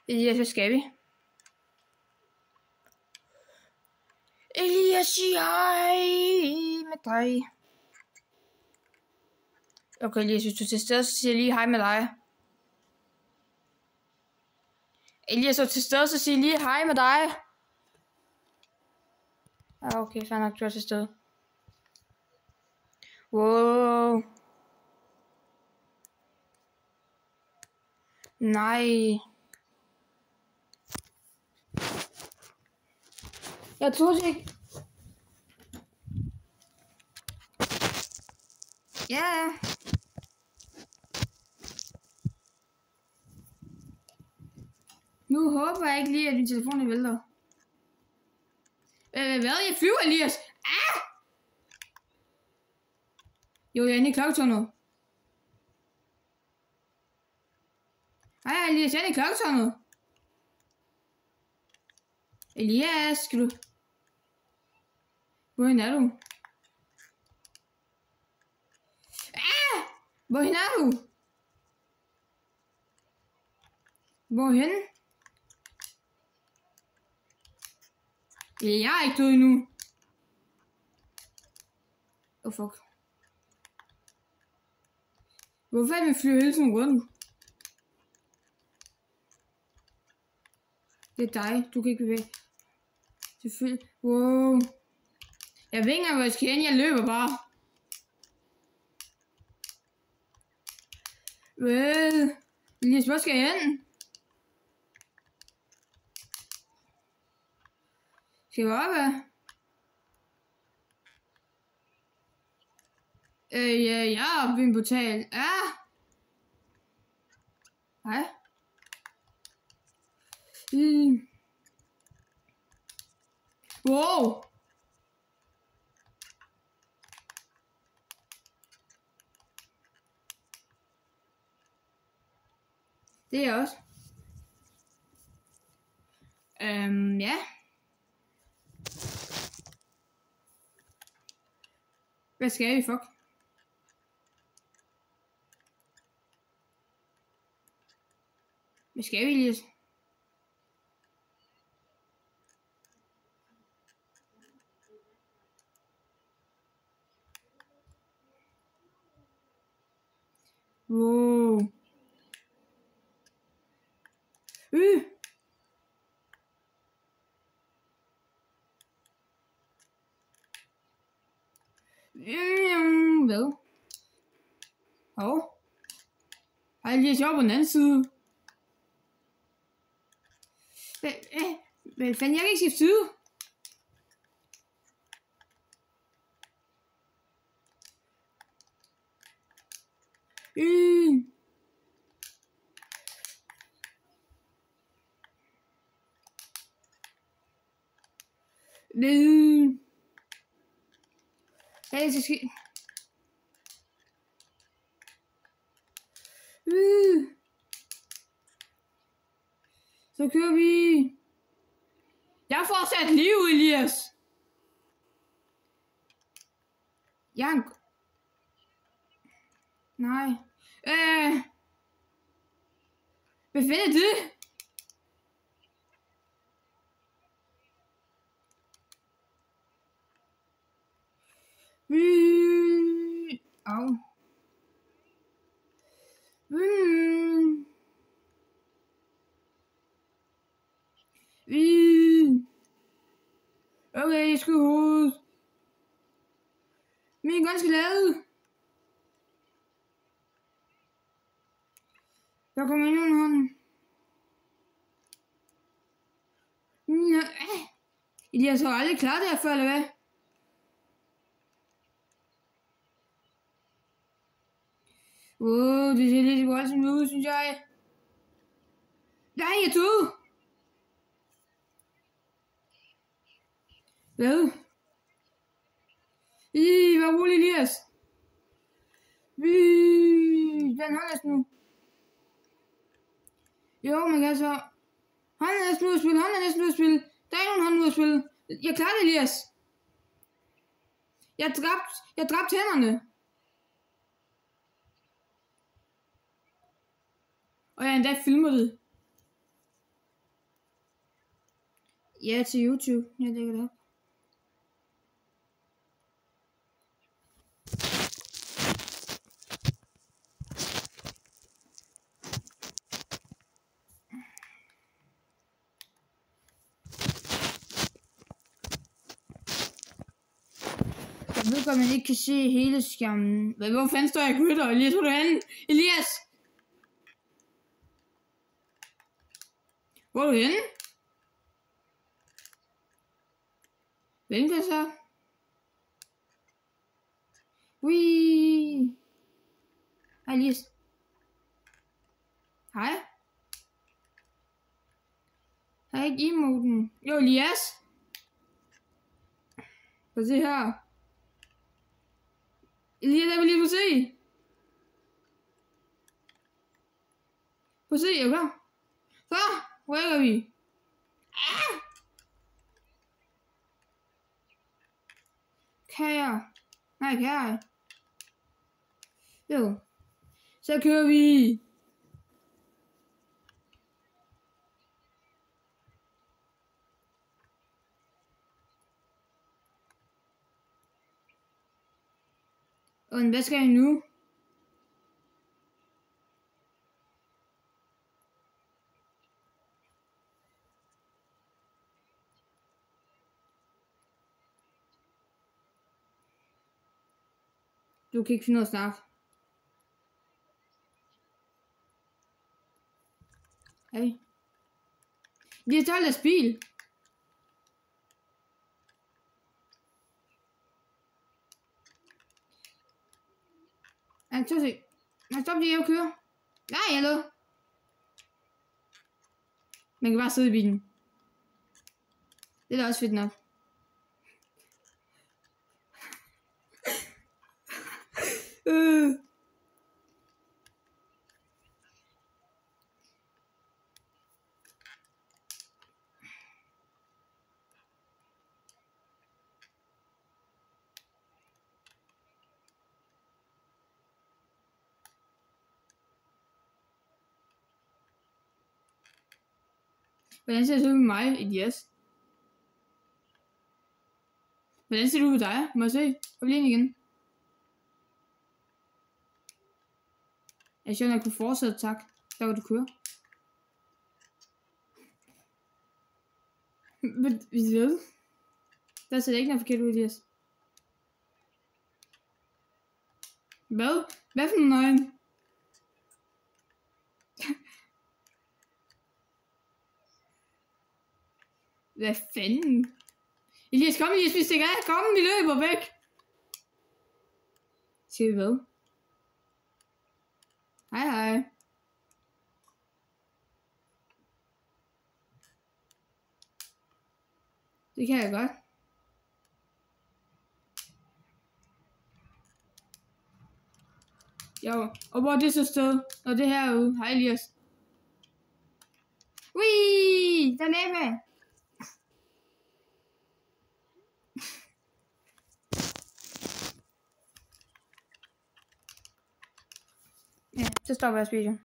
Ja, så skal vi. Elias siger hej med dig. Okay, Elias, hvis du er til stede, så siger jeg lige hej med dig. Elias er til stede, så siger jeg lige hej med dig. Ah, okay, fair nok, du er til stede. Wow. Nej. Jeg troede ikke. Ja. Nu håber jeg ikke lige, at min telefon er vælter. Hvad? Jeg flyver, Elias. Ah! Jo, jeg er inde i klokketårnet. Hej, Elias, jeg er inde i klokketårnet. Elias, skal du... Hvorhen er du? Ah! Hvorhen er du? Hvorhen? Jeg er ikke død endnu. Oh fuck. Hvorfor er vi flyver hele tiden rundt? Det er dig. Du kan ikke bevæge. Selvfølgelig. Wow. Jeg ved ikke engang, hvor jeg skal hen. Jeg løber bare. Hvad? Elias, hvor skal jeg hen? Skal jeg op, hvad? Ja, jeg er oppe ved en portal. Ah! Hej. Wow! Det er jeg også. Ja. Hvad skal vi, fuck? Hvad skal vi, Elias? Wow. Hvad? Hov. Hej, Elias, jeg er på den anden side. Hvad fanden, jeg kan ikke skifte side. Hey, så skal... Så kører vi. Jeg får sat liv, Elias. Jeg... Nej. Hvad fanden er det? Au. Okay, jeg skal hovedet. Min gun skal lade. Der kommer ind under hånden. Elias har aldrig klaret det her før, eller hvad? Det ser lidt voldsomt ud, synes jeg. Nej, jeg er død. Hvad? Hvad rolig, Elias. Den holder nu. Jo, man kan så... Han er næsten ude at spille, han er næsten ude at spille. Der er ikke nogen, han er ude at spille. Jeg klarer det, Elias. Jeg dræbte hænderne. Og jeg endda filmer det. Ja, til YouTube. Jeg lægger det op. Jeg ved godt, man ikke kan se hele skærmen. Hvor fanden står jeg og krytter? Elias, hvor er du henne? Elias! Hvor er du henne? Vent så. Ui. Hej, Elias. Hej. Hej, ikke emoten. Jo, Elias. Prøv at se her. Elias, jeg vil lige få se. Prøv at se, jeg er klar. Så, rykker vi. Ah! Kan jeg? Nej, kan jeg? Jo. Så kører vi. Og hvad skal jeg nu? Du kan ikke finde noget snakke. Hey. Det er tolv af spil. Stop lige at køre. Nej, hallo. Man kan bare sidde i bilen. Det er da også fedt nok. Hvordan ser det ud med mig, Elias? Hvordan ser det ud med dig? Må jeg se? Kom lige ind igen. Jeg synes, jeg kunne fortsætte, tak. Der var du kører. Men, ved? Der ser ikke noget forkert ud, Elias. Hvad? Hvad for noget? Hvad fanden? Elias, kom, Elias, vi stikker af. Kom, vi løber væk. Siger vi hvad? Hej, hej. Det kan jeg godt. Jo, og hvor er det så sted? Og det her ude. Hej, Elias. Ui, der er med. Ja, så stopper jeg videoen.